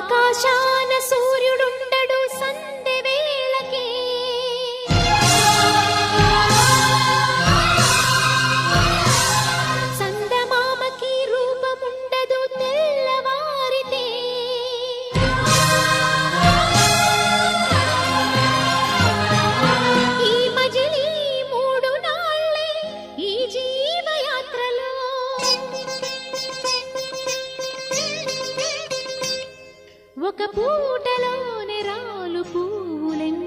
ఆకాశాన సూర్యుడుండడు సందె వేళకే సందమామకి రూపముండదు తెల్లవారితే ఈ మజిలీ మూడు నాళ్ళే ఈ జీవయాత్రలో ఒక పూటలోనే రాలు పువ్వులెన్నో